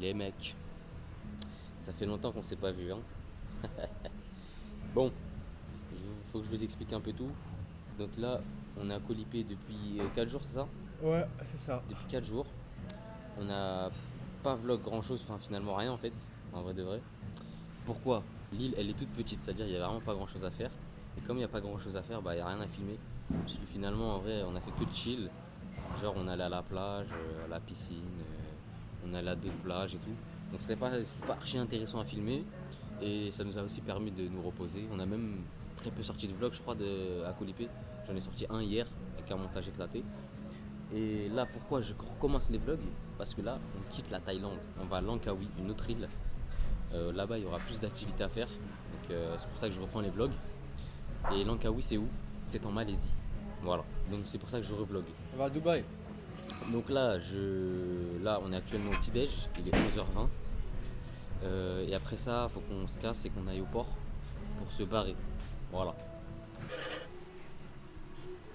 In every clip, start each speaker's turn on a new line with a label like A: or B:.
A: Les mecs, ça fait longtemps qu'on s'est pas vu, hein. Bon, faut que je vous explique un peu tout. Donc là, on est à Colipé depuis 4 jours, c'est ça?
B: Ouais, c'est ça.
A: Depuis 4 jours. On n'a pas vlog grand chose, enfin finalement rien en fait, en vrai de vrai. Pourquoi? L'île, elle est toute petite, c'est-à-dire il n'y a vraiment pas grand chose à faire. Et comme il n'y a pas grand chose à faire, bah il n'y a rien à filmer. Parce que finalement, en vrai, on a fait que de chill. Genre, on allait à la plage, à la piscine, on allait à d'autres plages et tout. Donc, c'était pas archi intéressant à filmer. Et ça nous a aussi permis de nous reposer. On a même très peu sorti de vlog, je crois, à Colipé. J'en ai sorti un hier avec un montage éclaté. Et là, pourquoi je recommence les vlogs? Parce que là, on quitte la Thaïlande. On va à Langkawi, une autre île. Là-bas, il y aura plus d'activités à faire. Donc, c'est pour ça que je reprends les vlogs. Et Langkawi, c'est où? C'est en Malaisie. Voilà. Donc, c'est pour ça que je revlog.
B: On va à Dubaï.
A: Donc là, on est actuellement au petit-déj, il est 11h20. Et après ça, il faut qu'on se casse et qu'on aille au port pour se barrer. Voilà.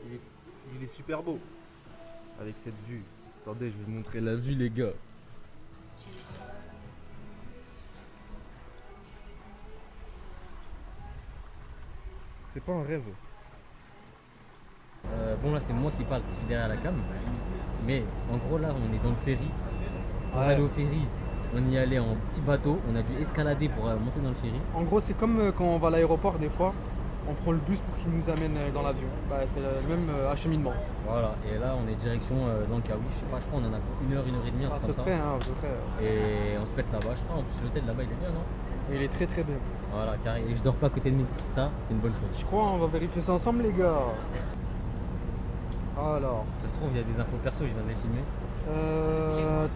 B: Il est, il est super beau. Avec cette vue. Attendez, je vais vous montrer la vue, les gars. C'est pas un rêve.
C: Bon là c'est moi qui parle, qui suis derrière la cam. Mais en gros là on est dans le ferry. Pour
B: Ouais.
C: aller au ferry, on y allait en petit bateau. On a dû escalader pour monter dans le ferry.
B: En gros, c'est comme quand on va à l'aéroport, des fois, on prend le bus pour qu'il nous amène dans l'avion. Bah, c'est le même acheminement.
C: Voilà, et là on est direction Langkawi. Je sais pas, je crois on en a pour une heure et demie, un
B: À
C: truc
B: peu
C: comme ça.
B: près, hein, à peu près.
C: Et on se pète là-bas, je crois. En plus l'hôtel là-bas il est bien, non?
B: Et il est très très bien.
C: Voilà, carré. Et je dors pas à côté de lui. Ça, c'est une bonne chose.
B: Je crois, on va vérifier ça ensemble, les gars. Alors,
C: Ça se trouve, il y a des infos perso, je viens de les filmer.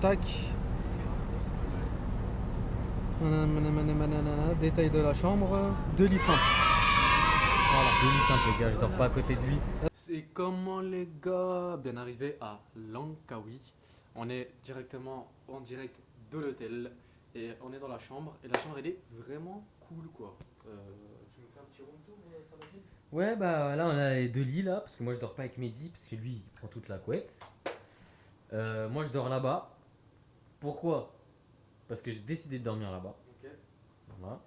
B: tac. Détail de la chambre. Deux lits simples.
C: Voilà, deux simple les gars, je dors pas à côté de lui.
B: C'est comment les gars? Bien arrivé à Langkawi. On est directement en direct de l'hôtel et on est dans la chambre et la chambre elle est vraiment cool quoi. Tu me fais un petit room tour ça va dire?
C: Ouais, bah là on a les deux lits là, parce que moi je dors pas avec Mehdi, parce que lui il prend toute la couette. Moi je dors là-bas. Pourquoi? Parce que j'ai décidé de dormir là-bas.
B: Ok.
C: Voilà.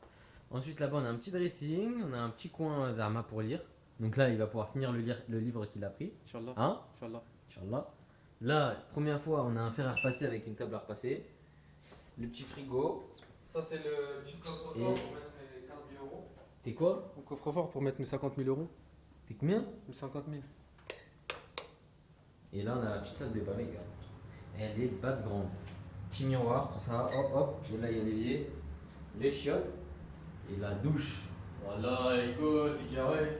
C: Ensuite là-bas on a un petit dressing, on a un petit coin Zama pour lire. Donc là il va pouvoir finir le livre qu'il a pris.
B: Inch'Allah.
C: Hein?
B: Inch'Allah.
C: Inch'Allah. Là, première fois on a un fer à repasser avec une table à repasser. Le petit frigo.
B: Ça c'est le petit coffre-fort
C: Et-
B: pour mettre mes 15 000 euros.
C: T'es quoi?
B: Mon coffre-fort pour mettre mes 50 000 euros.
C: T'es combien?
B: Mes 50 000.
C: Et là on a la petite salle de bain les gars. Elle est pas de grande. Petit miroir, tout ça, hop hop. Et là il y a l'évier, les chiottes et la douche.
B: Voilà, Ego, c'est carré.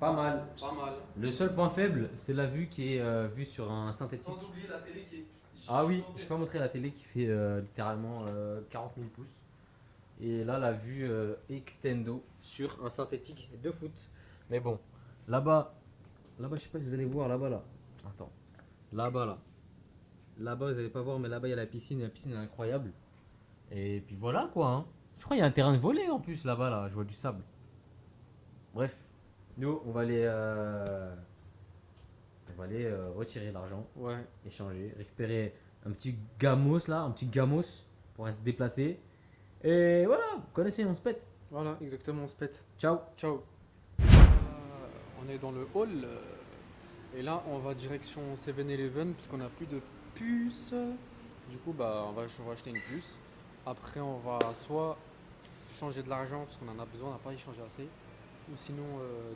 C: Pas mal.
B: Pas mal.
C: Le seul point faible, c'est la vue qui est vue sur un synthétique.
B: Sans oublier la télé qui est.
C: Ah oui, je peux montrer la télé qui fait littéralement 40 000 pouces. Et là, la vue extendo sur un synthétique de foot. Mais bon, là-bas, je sais pas si vous allez voir là-bas là. Attends, là-bas là. Là-bas, vous allez pas voir, mais là-bas il y a la piscine. Et la piscine est incroyable. Et puis voilà quoi. Hein. Je crois qu'il y a un terrain de volley en plus là-bas là. Je vois du sable. Bref, nous on va aller retirer l'argent.
B: Ouais.
C: Échanger, récupérer un petit gamos là, un petit gamos pour se déplacer. Et voilà, vous connaissez, on se pète.
B: Voilà, exactement, on se pète.
C: Ciao.
B: Ciao. On est dans le hall et là on va direction 7-Eleven puisqu'on n'a plus de puce. Du coup bah on va acheter une puce. Après on va soit changer de l'argent parce qu'on en a besoin, on n'a pas échangé assez. Ou sinon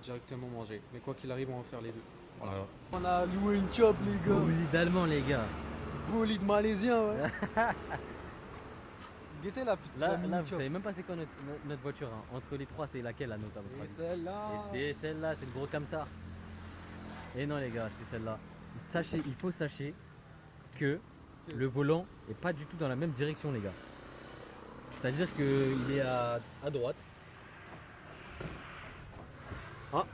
B: directement manger. Mais quoi qu'il arrive on va faire les deux. Voilà. On a loué une chop les gars.
C: Bolide d'allemand les gars.
B: Bolide malaisien ouais. Guettez la
C: Là,
B: mini
C: là vous
B: chop.
C: savez même pas c'est quoi notre voiture. Hein. Entre les trois, c'est laquelle la nôtre à votre
B: Et
C: avis?
B: celle-là.
C: Et c'est celle-là, c'est le gros camtar. Et non les gars, c'est celle-là. Sachez, il faut sachez que le volant est pas du tout dans la même direction les gars. C'est-à-dire qu'il est à droite. Ah.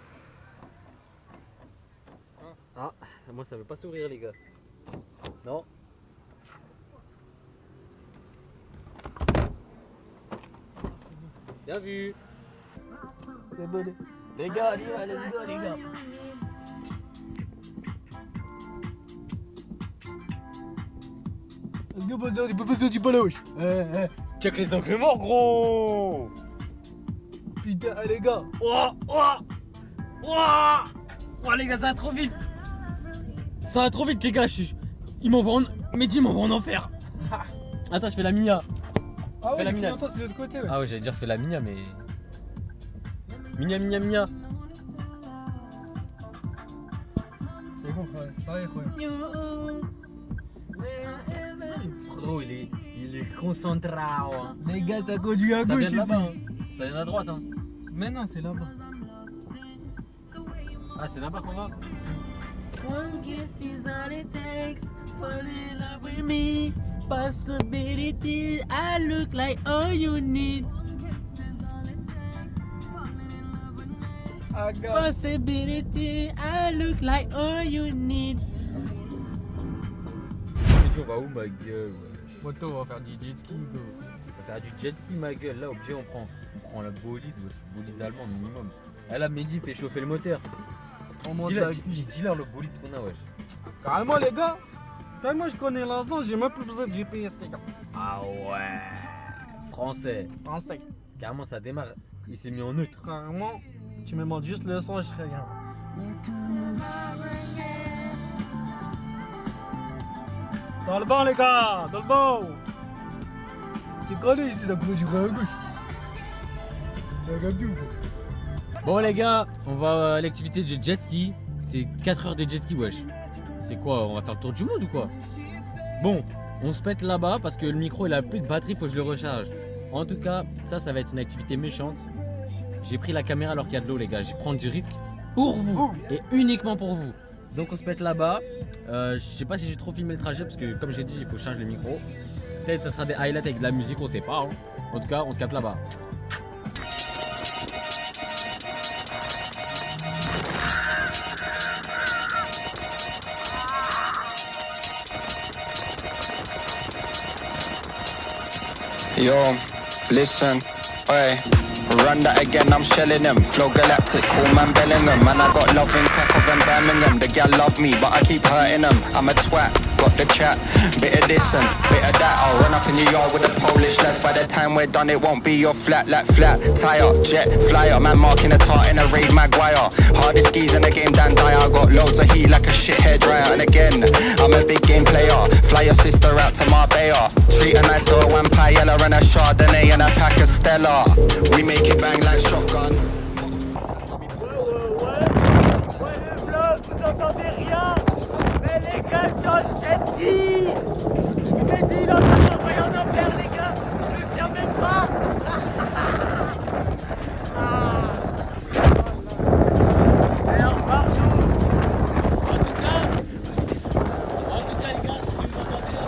C: Ah, moi ça veut pas sourire les gars. Non. Bien vu.
B: Les gars, allez, let's go les gars.
D: pas passer du baloche.
C: Check les angles morts, gros.
D: Putain, les gars.
C: Oh les gars, ça va trop vite. Ça va trop vite, les gars. Il m'envoie Mehdi m'envoie en enfer. Attends, je fais la minia.
D: Ah
C: Fais la
D: ouais,
C: mina.
D: c'est de l'autre côté, ouais.
C: Ah ouais, j'allais dire fais la minia, mais. Minia.
D: C'est bon, frère. Ça va, frère.
C: Frérot, il est concentré. Hein.
D: Les gars, ça conduit à
C: Ça
D: gauche
C: vient de
D: ici.
C: là-bas. Hein. Ça vient à droite. Hein.
D: Mais non, c'est là-bas.
C: Ah, c'est là-bas qu'on va.
E: One kiss is all it takes. Fall in love with me. Possibility. I look like all you need.
D: Ah, gars.
E: Possibility. I look like all you need.
C: On va où, ma gueule?
D: Moto, on va faire du jet ski, go.
C: On va faire du jet ski, ma gueule. Là, obligé, on prend la bolide, bolide allemand minimum. Ah là, Mehdi fait chauffer le moteur.
D: On monte la
C: Dis-leur le bolide qu'on a, wesh.
D: Carrément, les gars. Tellement je connais l'instant, j'ai même plus besoin de GPS, les gars.
C: Ah ouais. Français.
D: Français.
C: Carrément, ça démarre. Il s'est mis en neutre.
D: Carrément, tu me demandes juste le son, je serais rien. Dans le banc, les gars, dans le banc. Tu connais ici, ça conduit à gauche. Regarde où, quoi.
C: Bon, les gars, on va à l'activité de jet ski. C'est 4 heures de jet ski, wesh. C'est quoi? On va faire le tour du monde ou quoi? Bon, on se pète là-bas parce que le micro il a plus de batterie, faut que je le recharge. En tout cas, ça va être une activité méchante. J'ai pris la caméra alors qu'il y a de l'eau, les gars. Je vais prendre du risque pour vous et uniquement pour vous. Donc on se pète là-bas. Je sais pas si j'ai trop filmé le trajet parce que comme j'ai dit, il faut changer le micro. Peut-être ça sera des highlights avec de la musique, on sait pas. Hein. En tout cas, on se capte là-bas.
F: Yo, listen, oi. Run that again, I'm shelling them. Flow galactic, cool man Bellingham. Man, I got love in Krakow and Birmingham. The gal love me, but I keep hurting them. I'm a twat, got the chat. Bit of this and bit of that. I'll run up in your yard with the Polish lads. By the time we're done, it won't be your flat, like flat. Tire, jet, flyer. Man marking a tart in a raid Maguire. Hardest skis in the game, Dan Dyer. Got loads of heat like a shit hairdryer. And again, I'm a big game player. Fly your sister out to Marbella. Treat her nice to a vampire, yellow and a Chardonnay and a pack of Stella. We make it bang like shotgun.
E: Vous entendez rien? Mais les gars, je suis en jet ski. Mehdi, il est en train de m'envoyer en enfer, les gars. Je ne tiens même pas. Et on part jour. En tout cas, les gars, si vous m'entendez,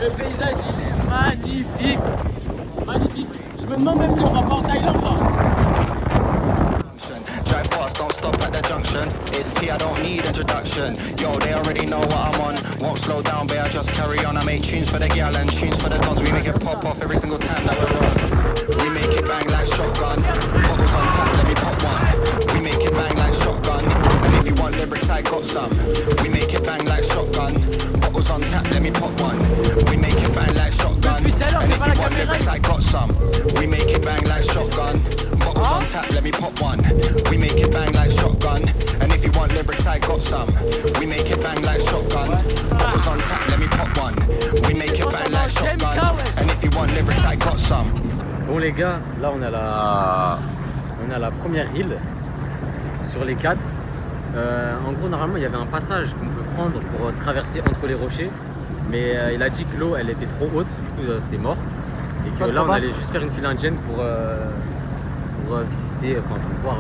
E: le paysage il est magnifique. Magnifique. Je me demande même si on va pas en Thaïlande là.
F: Drive fast, don't stop at the junction. It's P, I don't need introduction. Yo, they already know what I'm on. Won't slow down, but I just carry on. I make tunes for the gal and tunes for the dons. We make it pop off every single time that we're on. We make it bang like shotgun. Bottles on tap, let me pop one. We make it bang like shotgun. And if you want lyrics, I got some. We make it bang like shotgun. Bottles on tap, let me pop one. We make it bang like shotgun. And if you want lyrics, I got some. We make it bang like shotgun. Bottles on tap, let me pop one. We make it bang like shotgun. And if you want lyrics, I got some. We make it bang like shotgun. Bottles on tap, let me pop one. We make it bang like shotgun. And if you want lyrics, I got some.
C: Bon les gars, là on est à la première île sur les 4. En gros normalement il y avait un passage qu'on peut prendre pour traverser entre les rochers. Mais il a dit que l'eau elle était trop haute, du coup c'était mort. Et que là on allait juste faire une file indienne pour visiter, enfin pour voir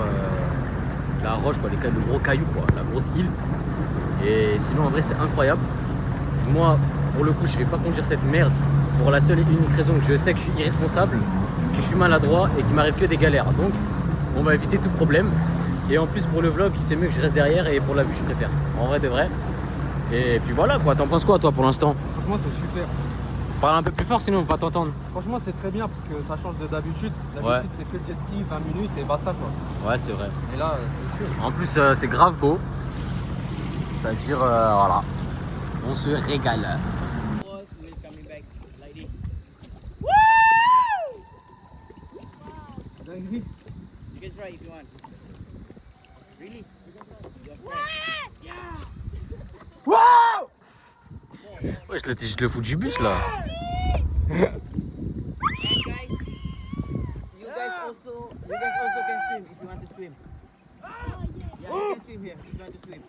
C: la roche, quoi, le gros caillou, quoi, la grosse île. Et sinon en vrai c'est incroyable. Moi pour le coup je vais pas conduire cette merde pour la seule et unique raison que je sais que je suis irresponsable, que je suis maladroit et qu'il m'arrive que des galères. Donc on va éviter tout problème. Et en plus pour le vlog c'est mieux que je reste derrière et pour la vue je préfère. En vrai de vrai. Et puis voilà quoi, t'en penses quoi toi pour l'instant?
B: Franchement, c'est super.
C: Parle un peu plus fort sinon on va pas t'entendre.
B: Franchement, c'est très bien parce que ça change de d'habitude.
C: Ouais.
B: D'habitude, c'est que le jet ski, 20 minutes et basta quoi.
C: Ouais c'est vrai.
B: Et là, c'est sûr.
C: En plus c'est grave beau. Ça veut dire voilà. On se régale.
G: You can try if you want. Really?
C: Ouais, je le fous du bus là.
G: And guys, you guys also can swim if you want to swim. Yeah, you can swim here if you want to swim.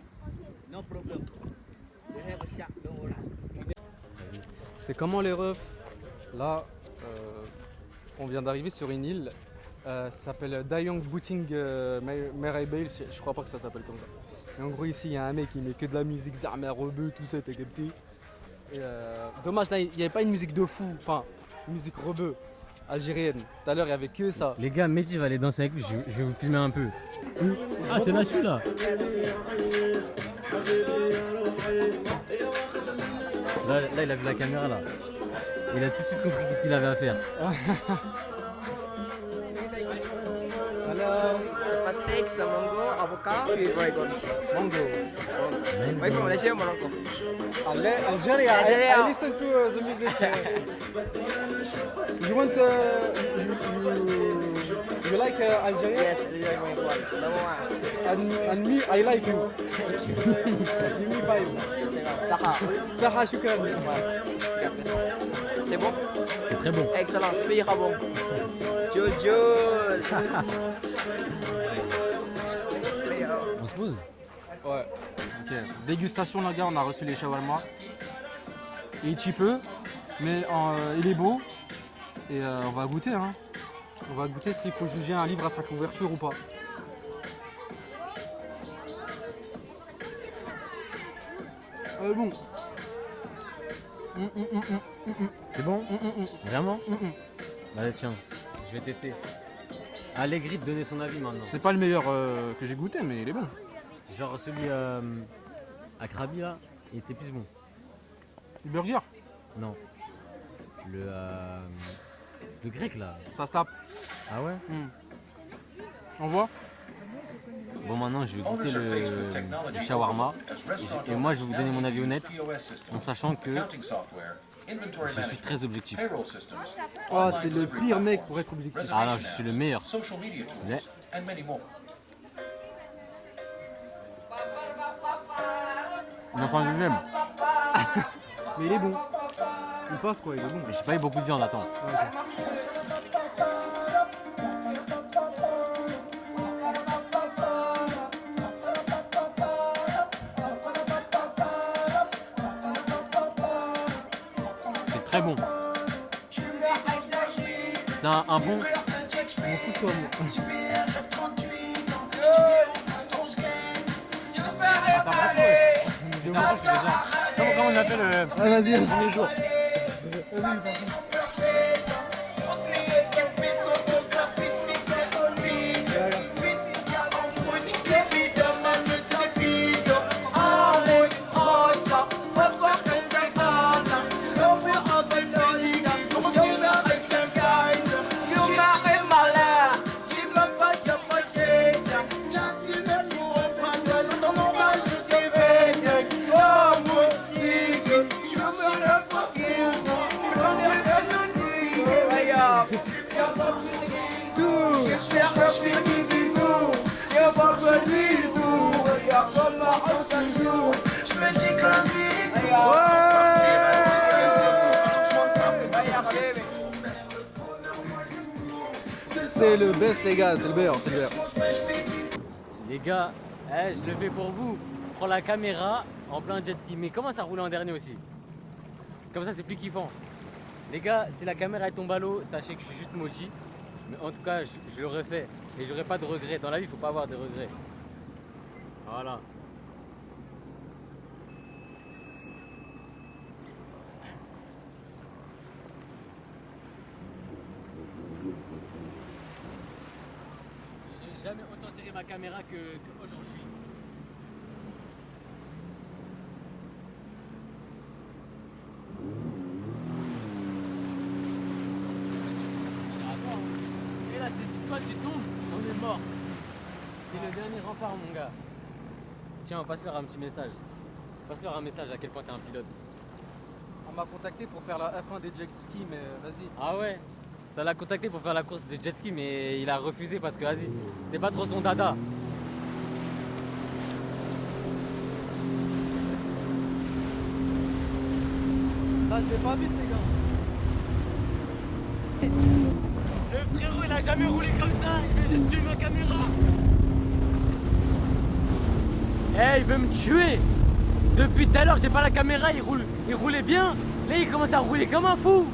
G: No problem. We have a shark, don't worry.
B: C'est comment les refs? Là, on vient d'arriver sur une île. Ça s'appelle Dayang Booting Meribel. Je crois pas que ça s'appelle comme ça. Mais en gros, ici, il y a un mec qui met que de la musique Zarmer, Rebeu, tout ça, t'as capté. Et dommage, là, il n'y avait pas une musique de fou. Enfin, une musique Rebeu algérienne. Tout à l'heure, il n'y avait que ça.
C: Les gars, Mehdi va aller danser avec lui, je vais vous filmer un peu. Ah, c'est là celui-là. Là, il a vu la caméra là. Il a tout de suite compris qu'est-ce qu'il avait à faire.
G: C'est pas steak, c'est mango, avocat, puis dragon.
B: Mango.
G: Where from Malaysia or Morocco?
B: Algeria.
G: Algeria.
B: I listen to the music. You want you like Algeria?
G: Yes, Algeria one. Number one.
B: And me, I like you. Give me five.
G: Saha.
B: Saha, shukran.
G: C'est bon?
C: C'est très bon.
G: Excellent, c'est bon. Joule, Joule.
C: On se pose?
B: Ouais. Ok. Dégustation, les gars, on a reçu les shawarma. Il est petit peu, mais il est beau. Et on va goûter, hein. On va goûter s'il faut juger un livre à sa couverture ou pas. Bon.
C: C'est bon? Vraiment? Allez, tiens, je vais tester. Allez, Grid, donner son avis maintenant.
B: C'est pas le meilleur que j'ai goûté, mais il est bon.
C: Genre celui à Krabi là, il était plus bon.
B: Le burger,
C: Non. Le grec là.
B: ça se tape.
C: Ah ouais?
B: On voit?
C: Bon, maintenant je vais goûter le shawarma. Et moi je vais vous donner mon avis honnête en sachant que je suis très objectif.
B: Oh, c'est le pire mec pour être objectif.
C: Ah là, je suis le meilleur. Mais enfin, je l'aime.
B: Mais il est bon. Il passe quoi, il est bon.
C: J'ai pas eu beaucoup de viande, attends. C'est très bon. C'est un bon. Comment on appelle
B: Vas-y, premier jour. C'est le best les gars, c'est le meilleur, c'est le meilleur.
C: Les gars, je le fais pour vous. Je prends la caméra en plein jet ski. Mais comment ça roule en dernier aussi? Comme ça, c'est plus kiffant. Les gars, si la caméra tombe à l'eau, sachez que je suis juste maudit. Mais en tout cas, je le refais. Et j'aurai pas de regrets. Dans la vie, il faut pas avoir de regrets. Voilà. J'ai jamais autant serré ma caméra qu'aujourd'hui. Et là, si toi tu tombes, on est mort. C'est le dernier rempart, mon gars. Tiens, passe-leur un petit message. Passe-leur un message à quel point t'es un pilote.
B: On m'a contacté pour faire la F1 des jet ski, mais vas-y.
C: Ah ouais? Ça l'a contacté pour faire la course de jet ski, mais il a refusé parce que, vas-y, c'était pas trop son dada.
B: Là, je vais pas vite, les gars.
C: Le frérot, il a jamais roulé comme ça, il veut juste tuer ma caméra. Eh, il veut me tuer. Depuis tout à l'heure, j'ai pas la caméra, il roulait bien. Là, il commence à rouler comme un fou.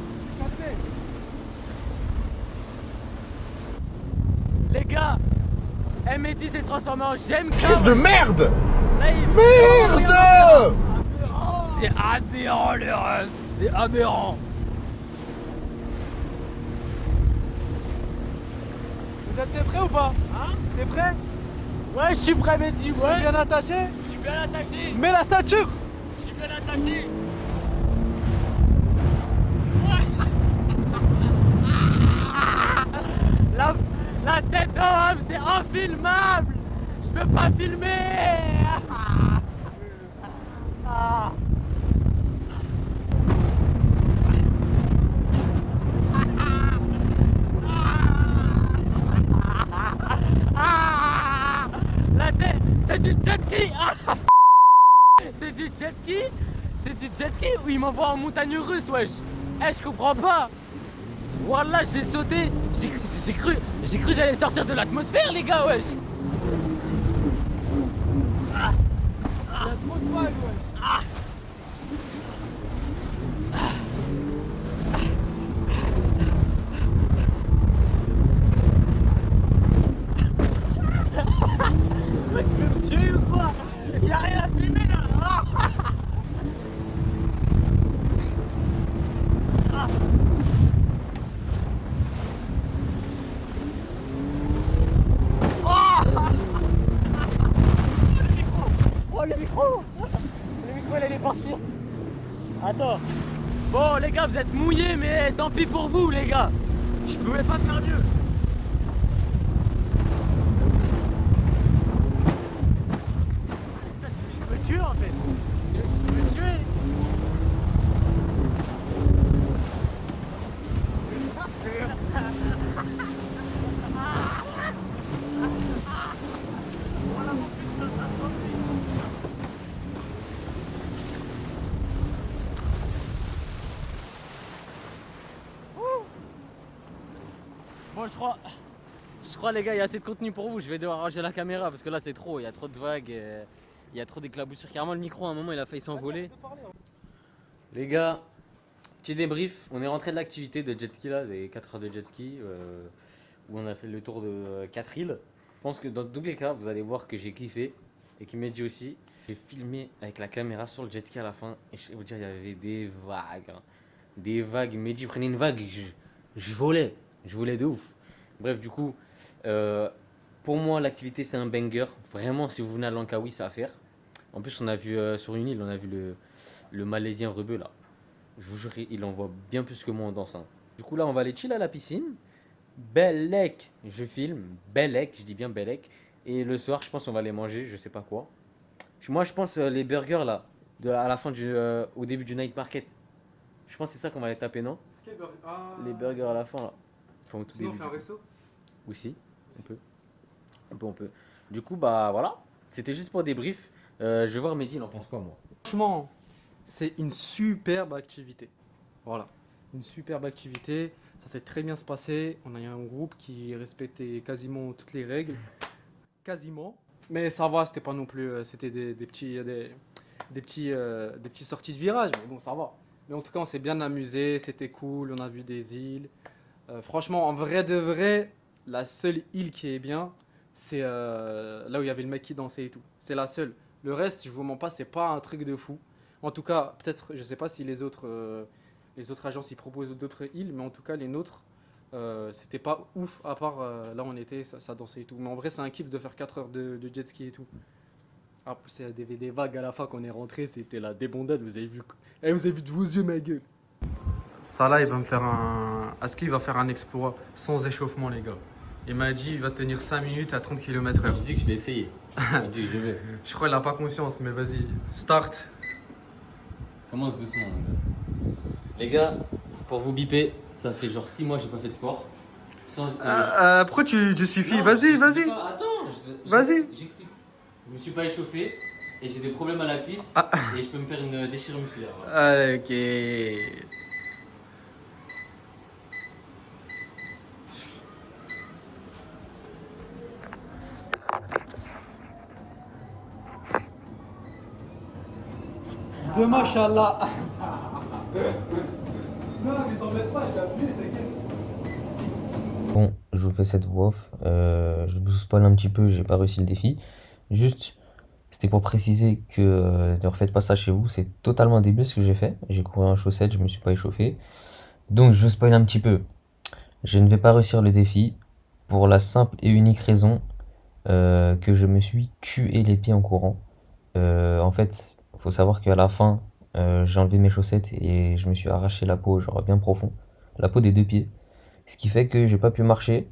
C: Les gars, M10 s'est transformé en GMK.
H: Fils de merde!
C: Là,
H: Merde!
C: C'est aberrant les refs, c'est aberrant.
B: Vous êtes prêts ou pas?
C: Hein?
B: T'es prêt?
C: Ouais, je suis prêt, Mehdi, ouais.
B: Bien attaché?
C: Je suis bien attaché.
B: Mets la ceinture!
C: Je suis bien attaché. La tête d'homme, c'est infilmable. Je peux pas filmer. La tête, c'est du jet ski. C'est du jet ski. C'est du jet ski ou il m'envoie en montagne russe, wesh. Eh, je comprends pas. Wallah, j'ai sauté. J'ai cru que j'allais sortir de l'atmosphère, les gars, wesh.
B: Il y a trop de vagues, ouais.
C: Mais tu veux me tuer ou quoi? Y'a rien à filmer là. Oh le micro! Le micro il allait partir. Attends. Bon les gars, vous êtes mouillés, mais tant pis pour vous les gars. Je pouvais pas faire mieux. Je me tue en fait. Je me tuer. Bon, je crois les gars, il y a assez de contenu pour vous. Je vais devoir ranger la caméra parce que là c'est trop, il y a trop de vagues, il y a trop d'éclaboussures. Carrément le micro à un moment il a failli s'envoler. Les gars, petit débrief, on est rentré de l'activité de jet ski là, des 4 heures de jet ski où on a fait le tour de 4 îles. Je pense que dans tous les cas, vous allez voir que j'ai kiffé et qu'il m'a dit aussi. J'ai filmé avec la caméra sur le jet ski à la fin et je vais vous dire, il y avait des vagues. Hein. Des vagues, Mehdi prenait une vague, je volais de ouf. Bref, du coup, pour moi, l'activité c'est un banger. Vraiment, si vous venez à Langkawi, c'est à faire. En plus, on a vu sur une île, on a vu le Malaisien rebeu là. Je vous jure, il envoie bien plus que moi en dansant. Du coup, là, on va aller chill à la piscine. Bellec, je filme. Bellec, je dis bien Bellec. Et le soir, je pense qu'on va aller manger, je sais pas quoi. Moi, je pense les burgers là, à la fin au début du night market. Je pense que c'est ça qu'on va aller taper, non?
B: Quel burger? Ah.
C: Les burgers à la fin là. Enfin, au tout
B: Sinon, on
C: début.
B: fait un resto?
C: Aussi, on peut. Du coup, bah voilà. C'était juste pour débrief. Je vais voir Mehdi, il en pense quoi, moi?
B: Franchement, c'est une superbe activité. Voilà, une superbe activité. Ça s'est très bien se passer. On a eu un groupe qui respectait quasiment toutes les règles. Quasiment. Mais ça va, c'était pas non plus. C'était des petits sorties de virage. Mais bon, ça va. Mais en tout cas, on s'est bien amusé. C'était cool. On a vu des îles. Franchement, en vrai de vrai, la seule île qui est bien, c'est là où il y avait le mec qui dansait et tout. C'est la seule. Le reste, je vous mens pas, c'est pas un truc de fou. En tout cas, peut-être, je sais pas si les autres agences ils proposent d'autres îles, mais en tout cas, les nôtres, c'était pas ouf. À part là, on était, ça dansait et tout. Mais en vrai, c'est un kiff de faire 4 heures de jet ski et tout. Ah, il y avait des vagues à la fin quand on est rentré, c'était la débandade. Vous avez vu de vos yeux, ma gueule. Ça là, il va me faire est-ce qu'il va faire un exploit sans échauffement, les gars? Il m'a dit il va tenir 5 minutes à 30 km/h.
C: Je dis que je vais essayer. Je dis que je vais.
B: Je crois qu'il n'a pas conscience, mais vas-y, start.
C: Commence doucement. Les gars, Pour vous biper, ça fait genre 6 mois que j'ai pas fait de sport.
B: Pourquoi tu justifies?
C: Non,
B: Vas-y,
C: je
B: vas-y.
C: sais pas, attends,
B: Vas-y.
C: j'explique. Je me suis pas échauffé et j'ai des problèmes à la cuisse et je peux me faire une déchirure musculaire. Voilà.
B: Ok. De machallah. Non, mais t'embête pas, je l'ai appelé, t'inquiète.
A: Bon, je vous fais cette voix off. Je vous spoil un petit peu, j'ai pas réussi le défi. Juste, c'était pour préciser que ne refaites pas ça chez vous. C'est totalement débile ce que j'ai fait. J'ai couru en chaussettes, je me suis pas échauffé. Donc, je spoil un petit peu. Je ne vais pas réussir le défi pour la simple et unique raison que je me suis tué les pieds en courant. En fait, faut savoir qu'à la fin, j'ai enlevé mes chaussettes et je me suis arraché la peau, genre bien profond, la peau des 2 pieds. Ce qui fait que j'ai pas pu marcher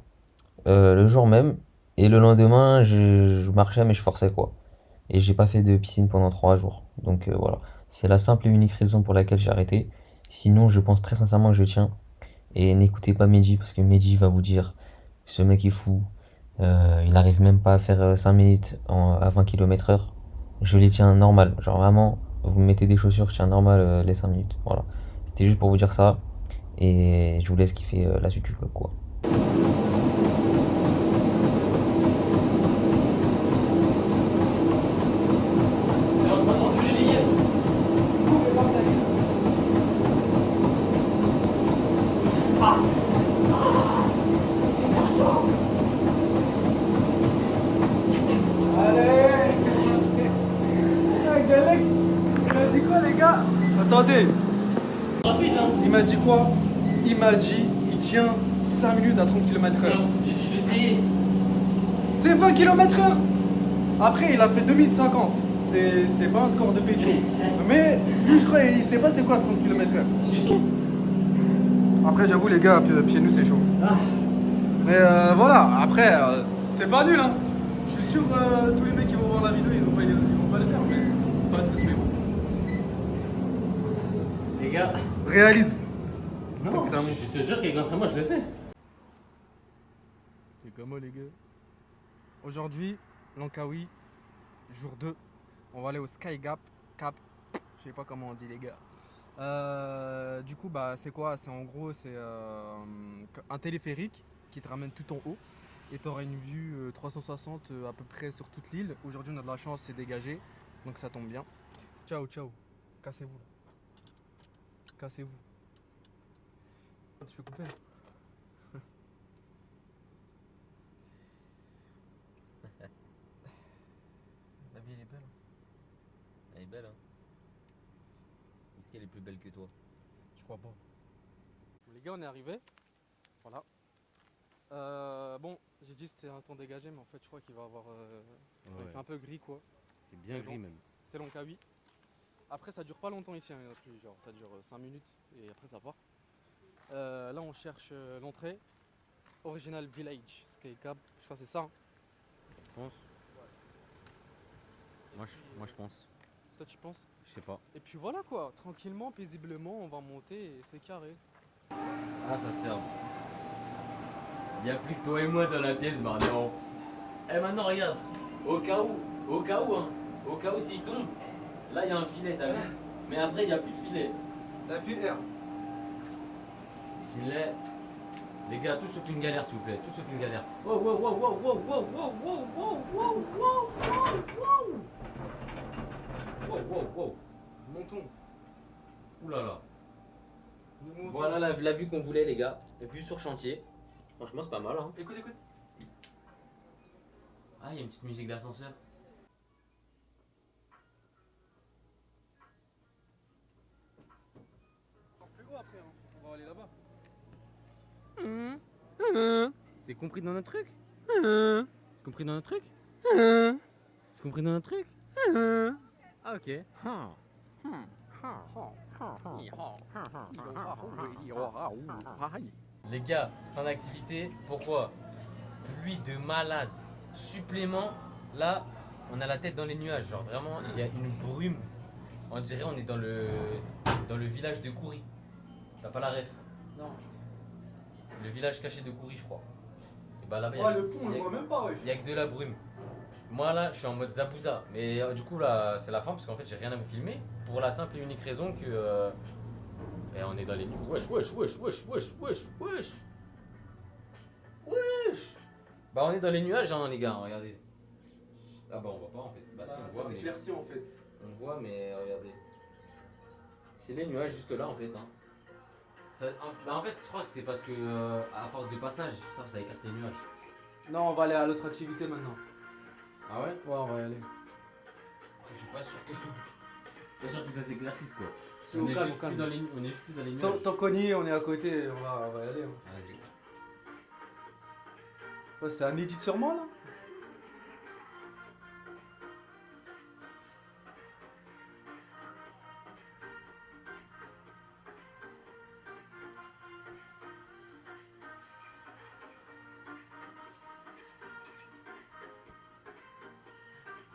A: le jour même. Et le lendemain, je marchais, mais je forçais quoi. Et j'ai pas fait de piscine pendant 3 jours. Donc voilà. C'est la simple et unique raison pour laquelle j'ai arrêté. Sinon, je pense très sincèrement que je tiens. Et n'écoutez pas Mehdi, parce que Mehdi va vous dire ce mec est fou. Il n'arrive même pas à faire 5 minutes à 20 km/h. Je les tiens normal. Genre vraiment, vous me mettez des chaussures, je tiens normal les 5 minutes. Voilà. C'était juste pour vous dire ça. Et je vous laisse kiffer la suite du vlog, quoi.
C: C'est en train d'enculer les gars.
B: Allez. Galek, il m'a dit quoi les gars? Attendez.
C: Rapide hein.
B: Il m'a dit quoi? Il m'a dit, il tient 5 minutes à 30 km/h.
C: Je vais essayer.
B: C'est 20 km/h. Après, il a fait 2 minutes 50. C'est pas un score de pécho. Mais lui, je crois, il sait pas c'est quoi 30 km/h.
C: Je suis chaud.
B: Après, j'avoue, les gars, pieds nus, c'est chaud.
C: Ah.
B: Mais voilà, après, c'est pas nul, hein. Je suis sûr, tous les mecs qui vont voir la vidéo, ils vont pas le faire, mais pas tous, mais bon.
C: Les gars.
B: Réalise.
C: Non,
B: c'est un mot.
C: je te jure qu'avec l'entraînement, je le fais.
B: C'est comment les gars? Aujourd'hui, Langkawi, jour 2. On va aller au Sky Gap, Cap, je sais pas comment on dit les gars. Du coup, bah c'est quoi? C'est en gros, c'est un téléphérique qui te ramène tout en haut. Et tu auras une vue 360 à peu près sur toute l'île. Aujourd'hui, on a de la chance, c'est dégagé. Donc ça tombe bien. Ciao, ciao. Cassez-vous. Cassez-vous. Tu peux couper.
A: La vie, elle est belle. Elle est belle, hein. Est-ce qu'elle est plus belle que toi?
B: Je crois pas. Les gars, on est arrivé. Voilà. Bon, j'ai dit que c'était un temps dégagé, mais en fait, je crois qu'il va avoir. Il fait un peu gris, quoi.
A: C'est bien
B: Mais
A: gris
B: bon.
A: même.
B: C'est Langkawi. Après, ça dure pas longtemps ici, hein, plus, genre ça dure 5 minutes et après ça part. Là, on cherche l'entrée. Original Village, Sky Cap. Je crois que c'est ça. Hein.
A: Tu penses? Moi je pense.
B: Toi, tu penses?
A: Je sais pas.
B: Et puis voilà quoi, tranquillement, paisiblement, on va monter et c'est carré.
C: Ah, ça sert. Il n'y a plus que toi et moi dans la pièce, Marion. Eh, maintenant, regarde. Au cas où, hein. Au cas où s'il tombe, là, il y a un filet, t'as vu? Mais après, il n'y a plus de filet.
B: Appuie R.
C: Bismillah. Les gars, tout sauf une galère, s'il vous plaît. Tout sauf une galère. Wow, wow, wow, wow, wow, wow, wow, wow, wow, wow, wow, wow. Wow, wow, wow.
B: Montons.
C: Ouh là là.
B: Nous montons.
C: Voilà la vue qu'on voulait, les gars. Vue sur chantier. Franchement, c'est pas mal, hein.
B: Écoute, écoute.
C: Ah, il y a une petite musique d'ascenseur.
B: Encore plus gros après, hein. On va aller là-bas.
C: C'est compris dans notre truc? C'est compris dans notre truc? C'est compris dans notre truc? Ah, ok. Les gars, fin d'activité, pourquoi? Pluie de malade. Supplément, là, on a la tête dans les nuages. Genre vraiment, il y a une brume. On dirait on est dans le village de Kouri. T'as pas la ref? Le village caché de Goury, je crois. Et bah là-bas,
D: Oh, le pont, on le voit même pas, ouais.
C: il y a que de la brume. Moi là, je suis en mode Zabouza. Mais du coup, là, c'est la fin parce qu'en fait, j'ai rien à vous filmer. Pour la simple et unique raison que. Ben, on est dans les nuits. Wesh. Bah, on est dans les nuages, hein, les gars, regardez. Ah, bah, on voit pas en fait. Bah, si, on voit, mais.
B: s'éclaircit en fait.
C: On voit, mais regardez. C'est les nuages juste là en fait. Hein. Bah, en fait, je crois que c'est parce que à force de passage, ça écarte les nuages.
B: Non, on va aller à l'autre activité maintenant.
C: Ah ouais?
B: Ouais, on va y aller.
C: Je suis pas sûr que. Pas sûr que ça s'éclaircisse quoi.
B: Si,
C: On
B: au
C: est
B: calme,
C: juste
B: au calme.
C: plus dans les- on est juste plus dans les nuages.
B: Tant qu'on y est, on est à côté, on va y aller. Hein.
C: Vas-y.
B: Ouais, c'est un edit sur moi là?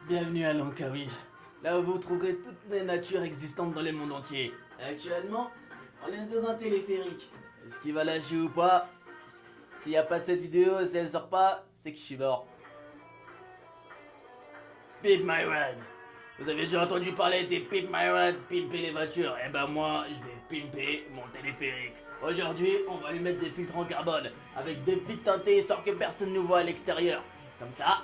E: Bienvenue à Langkawi, là où vous trouverez toutes les natures existantes dans le monde entier. Actuellement, on est dans un téléphérique. Est-ce qu'il va lâcher ou pas? S'il n'y a pas de cette vidéo, si elle sort pas, c'est que je suis mort. Pimp My Ride. Vous avez déjà entendu parler des Pimp My Ride, pimper les voitures? Eh ben moi, je vais pimper mon téléphérique. Aujourd'hui, on va lui mettre des filtres en carbone, avec des vitres teintées histoire que personne ne nous voit à l'extérieur. Comme ça,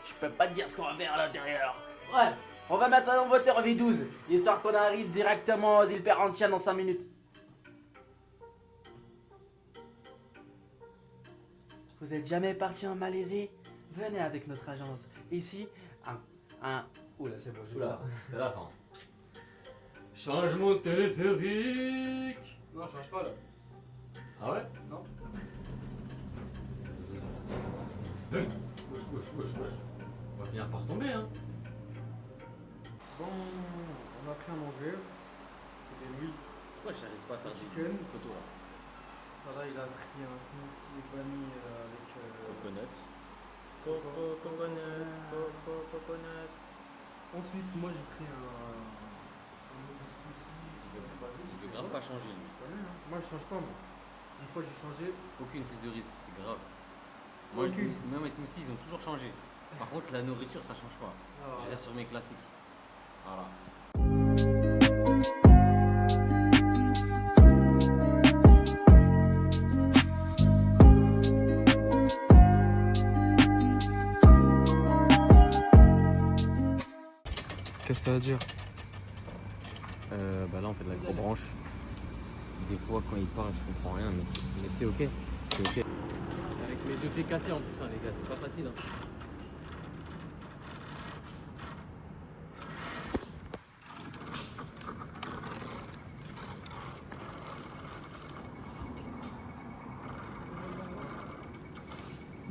E: je peux pas te dire ce qu'on va faire à l'intérieur. Bref, on va mettre un moteur V12, histoire qu'on arrive directement aux îles Perhentian dans 5 minutes. Vous êtes jamais parti en Malaisie? Venez avec notre agence. Ici,
B: Oula, c'est bon, j'ai
C: Oula,
B: peur.
C: c'est la fin. Changement de téléphérique.
B: Non, je change pas là.
C: Ah ouais?
B: Non.
C: Wesh. On va finir par tomber hein.
B: Bon, on a pris à manger. C'est des nouilles.
A: Pourquoi j'arrive pas à faire
B: Chicken.
A: des photos là?
B: Voilà, il a pris un smoothie bunny avec.
A: Coconut.
B: Coconut. Ensuite, moi j'ai pris un autre smoothie.
A: Il veut grave pas changer lui.
B: Moi je change pas, moi. Une fois j'ai changé.
A: Aucune prise de risque, c'est grave. Moi,
B: Aucune.
A: même mes smoothies, ils ont toujours changé. Par contre, la nourriture, ça change pas.
B: Ah,
A: Je reste sur mes classiques. Voilà.
B: Qu'est-ce que ça veut dire?
A: Bah là, on fait de la grosse branche. Des fois, quand il parle, je comprends rien, mais c'est ok. C'est ok. Avec mes deux pieds cassés en plus, hein, les gars, c'est pas facile. Hein.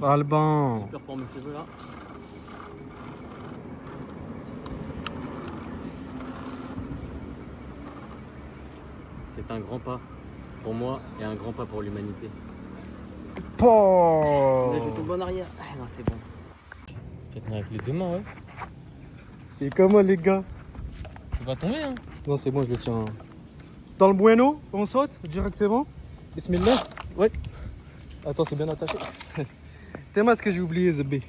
B: Alban.
A: Super pour mes cheveux là. C'est un grand pas pour moi et un grand pas pour l'humanité.
B: Oh.
A: Là, je tombe en arrière. Ah non, c'est bon. Je vais tenir avec les deux mains, ouais.
B: C'est comment les gars?
A: Tu vas tomber, hein.
B: Non, c'est bon, je le tiens. Dans le bueno, on saute directement. Bismillah. Ouais. Attends, c'est bien attaché. T'es moi ce que j'ai oublié, Zebé.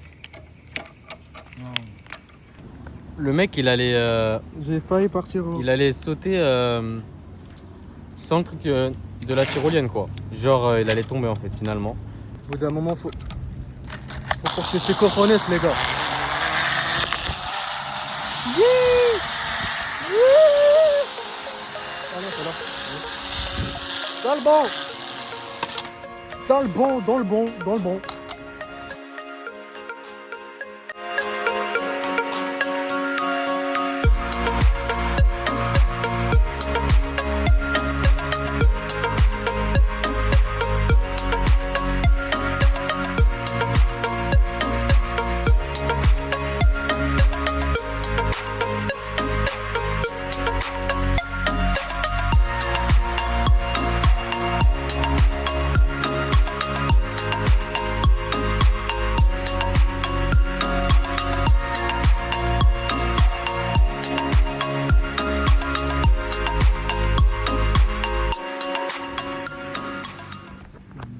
C: Le mec il allait
B: J'ai failli partir.
C: il allait sauter sans le truc de la tyrolienne quoi. Genre il allait tomber en fait finalement.
B: Au bout d'un moment, faut porter ses cojones, les gars. Ah non, c'est là. Dans le bon. Dans le bon, dans le bon, dans le bon.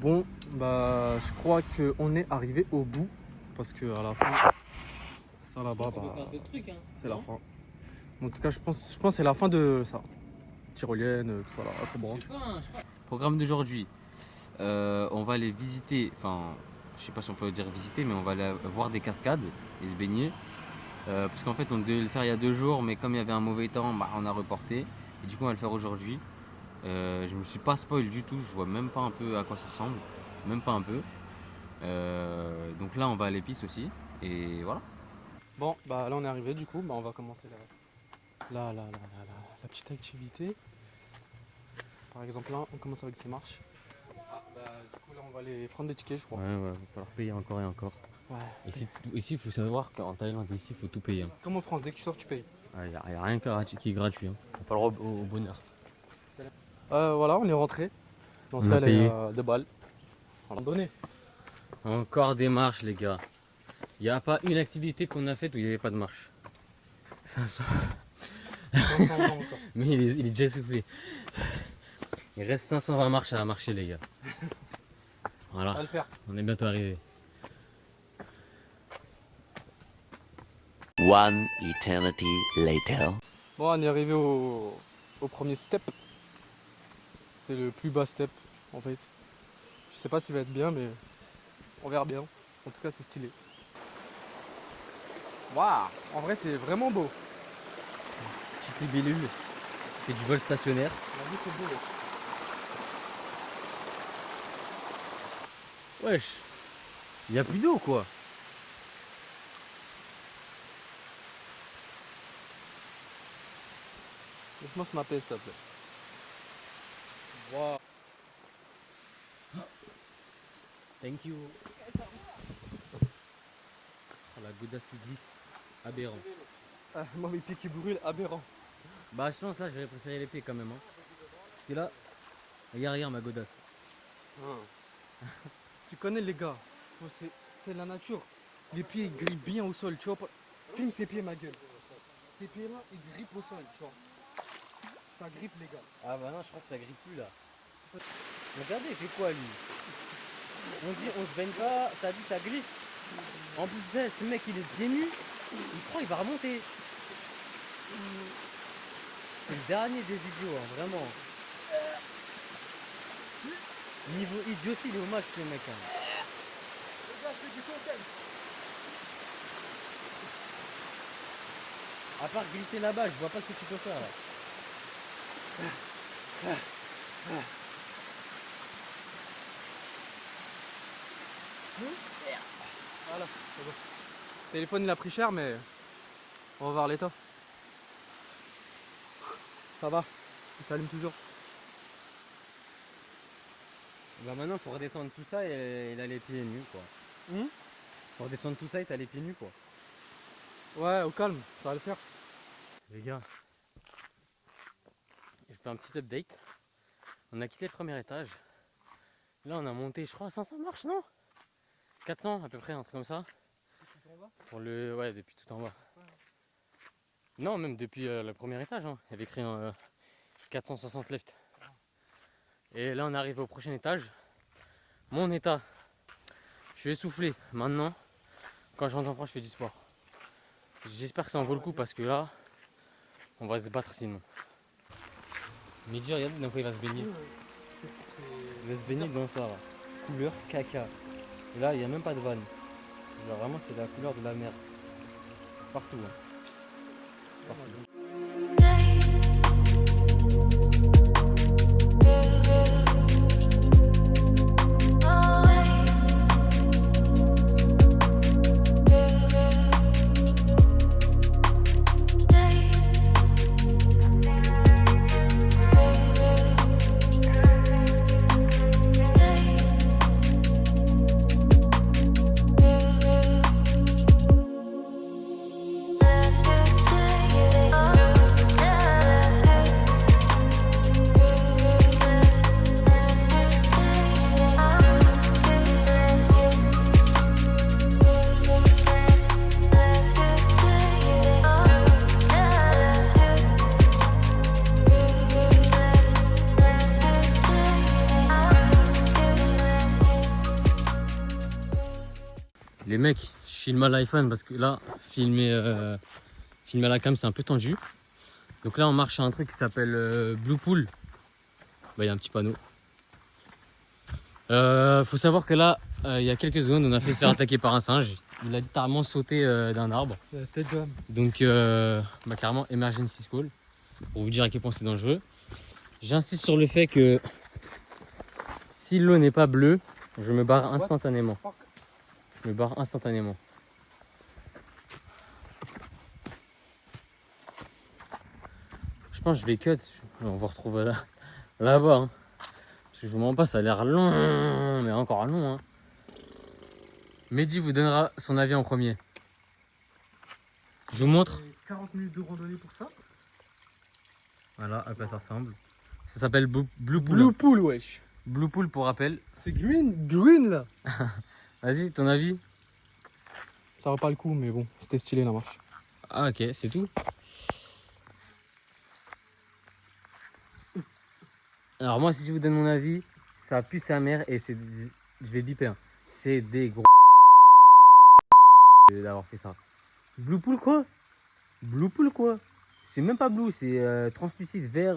B: Bon, bah je crois qu'on est arrivé au bout. Parce que à la fin, ça là-bas, bah, c'est la fin. En tout cas, je pense que c'est la fin de ça. Tyrolienne, tout ça là, trop bon.
A: Programme d'aujourd'hui, on va aller visiter, enfin, je sais pas si on peut dire visiter, mais on va aller voir des cascades et se baigner. Parce qu'en fait, on devait le faire il y a 2 jours, mais comme il y avait un mauvais temps, bah, on a reporté. Et du coup, on va le faire aujourd'hui. Je me suis pas spoil du tout, je vois même pas un peu à quoi ça ressemble, même pas un peu. Donc là, on va à l'épice aussi, et voilà.
B: Bon, bah là on est arrivé du coup, bah on va commencer la petite activité. Par exemple là, on commence avec ces marches. Ah, bah du coup là on va aller prendre des tickets je crois.
A: Ouais, va falloir payer encore et encore.
B: Ouais.
A: Ici, il faut savoir qu'en Thaïlande, ici, il faut tout payer.
B: Comme en France, dès que tu sors tu payes.
A: Il n'y a rien qui est gratuit. Hein. On n'a pas le droit au bonheur.
B: Voilà, on est rentré.
A: On a payé.
B: 2 balles. On l'a donné.
A: Encore des marches, les gars. Il n'y a pas une activité qu'on a faite où il n'y avait pas de marche. 500. Mais il est déjà essoufflé. Il reste 520 marches à marcher, les gars. Voilà.
B: On va le faire.
A: On est bientôt arrivé.
I: One eternity later.
B: Bon, on est arrivé au premier step. C'est le plus bas step en fait. Je sais pas s'il va être bien, mais on verra bien. En tout cas, c'est stylé. Waouh! En vrai, c'est vraiment beau.
A: Petite libellule. C'est du vol stationnaire.
B: La vue, c'est beau.
A: Wesh. Il n'y a plus d'eau, quoi.
B: Laisse-moi snapper, s'il te plaît. Waouh!
A: Thank you. Oh, la godasse qui glisse. Aberrant.
B: Ah, moi, mes pieds qui brûlent, aberrant.
A: Bah, je pense là, j'aurais préféré les pieds quand même. Hein. Parce que là, regarde ma godasse.
B: Tu connais les gars, c'est la nature. Les pieds ils grippent bien au sol, tu vois. Filme ses pieds, ma gueule. Ces pieds-là, ils grippent au sol, tu vois. Ça grippe, les gars.
A: Ah bah non, je crois que ça grippe plus là. Regardez, il fait quoi lui? On dit on se baigne pas, ça dit ça glisse. En plus de ça, ce mec il est pieds nus, il croit il va remonter. C'est le dernier des idiots, hein, vraiment. Niveau idiotie, il est au max ce mec. Hein. À part glisser là-bas, je vois pas ce que tu peux faire là.
B: Voilà, c'est bon. Le téléphone il a pris cher, mais on va voir l'état. Ça va, il s'allume toujours.
A: Bah maintenant pour redescendre tout ça, il a les pieds nus quoi. Pour redescendre tout ça, il a les pieds nus quoi.
B: Ouais, au calme, ça va le faire.
A: Les gars, je fais un petit update. On a quitté le premier étage. Là on a monté je crois à 500 marches, non? 400 à peu près, un truc comme ça. Pour le... Ouais, depuis tout en bas. Non, même depuis le premier étage, hein. Il y avait écrit 460 left. Et là on arrive au prochain étage. Mon état, je suis essoufflé. Maintenant, quand je rentre en France, je fais du sport. J'espère que ça en vaut le coup parce que là, on va se battre sinon. Midi, regarde, d'un coup il va se baigner. Il va se baigner dans ça là. Couleur caca. Et là, il n'y a même pas de vanne. Genre vraiment, c'est la couleur de la mer. Partout. Hein. Partout. Les mecs, je filme à l'iPhone parce que là, filmer à la cam, c'est un peu tendu. Donc là, on marche sur un truc qui s'appelle Blue Pool. Bah, il y a un petit panneau. Faut savoir que là, il y a quelques secondes, on a fait se faire attaquer par un singe. Il a littéralement sauté d'un arbre. Donc, bah, carrément, emergency call. Pour vous dire à quel point c'est dangereux. J'insiste sur le fait que si l'eau n'est pas bleue, je me barre instantanément. Je me barre instantanément. Je pense que je vais cut. On va retrouver là-bas. Hein. Parce que je vous mens pas, ça a l'air long, mais encore long. Hein. Mehdi vous donnera son avis en premier. Je vous montre.
D: 40 minutes de randonnée pour ça.
A: Voilà à quoi ça ressemble. Ça s'appelle Blue Pool.
B: Blue Pool, wesh.
A: Blue Pool pour rappel.
B: C'est green là.
A: Vas-y, ton avis?
B: Ça vaut pas le coup, mais bon, c'était stylé la marche.
A: Ah ok, c'est tout. Alors moi, si je vous donne mon avis, ça pue sa mère et c'est... Je vais biper. Hein. C'est des gros... d'avoir fait ça. Blue Pool quoi? Blue Pool quoi? C'est même pas blue, c'est translucide, vert.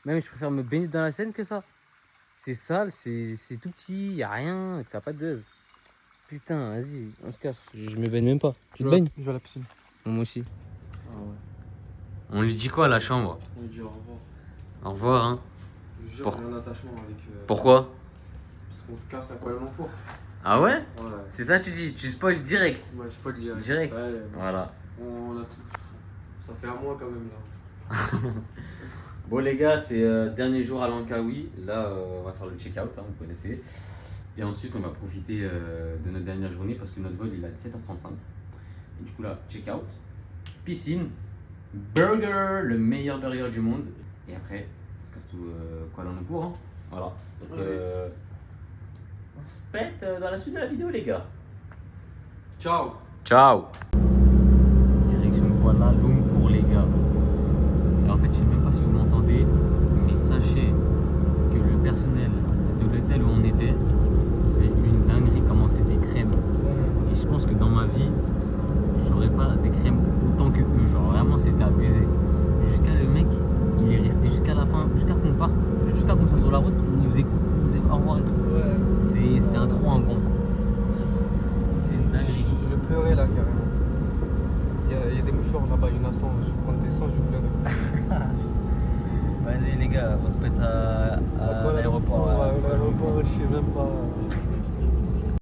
A: Même je préfère me baigner dans la Seine que ça. C'est sale, c'est tout petit, y a rien, ça a pas de buzz. Putain, vas-y, on se casse. Je me baigne même pas. Tu te baignes?
B: Je vais à la piscine.
A: Moi aussi.
B: Ah ouais.
A: On lui dit quoi à la chambre?
B: On lui dit au revoir.
A: Au revoir, hein.
B: Je jure,
A: Pour-
B: j'ai un attachement avec.
A: Pourquoi?
B: Parce qu'on se casse à Kuala Lumpur.
A: Ah ouais?
B: Ouais.
A: C'est ça tu dis, tu spoil direct.
B: Ouais, je peux le dire.
A: Direct.
B: Ouais,
A: Voilà.
B: on a tout. Ça fait un mois quand même là.
A: Bon les gars, c'est dernier jour à Langkawi. Là, on va faire le check-out, hein, vous connaissez. Et ensuite, on va profiter de notre dernière journée parce que notre vol il est à 17h35. Et du coup là, check-out, piscine, burger, le meilleur burger du monde. Et après, on se casse tout Kuala Lumpur. Hein. Voilà. Donc, on se pète dans la suite de la vidéo les gars.
B: Ciao.
A: Ciao. Direction Kuala Lumpur les gars. Et en fait, je sais même pas si vous m'entendez, mais sachez que le personnel de l'hôtel où on était, c'est une dinguerie comment c'est des crèmes. Et je pense que dans ma vie, j'aurais pas des crèmes autant que eux. Genre vraiment, c'était abusé. Jusqu'à le mec, il est resté jusqu'à la fin, jusqu'à qu'on parte, jusqu'à qu'on soit sur la route, il nous écoute, il nous dit au revoir et tout. C'est un trop un bon. C'est une dinguerie.
B: Je vais pleurer là carrément. Il y a des mouchoirs là-bas, il y en a 100. Je vais prendre des 100, je vais pleurer.
A: Vas-y les gars, on se pète à l'aéroport.
B: Ouais, l'aéroport, je sais même pas.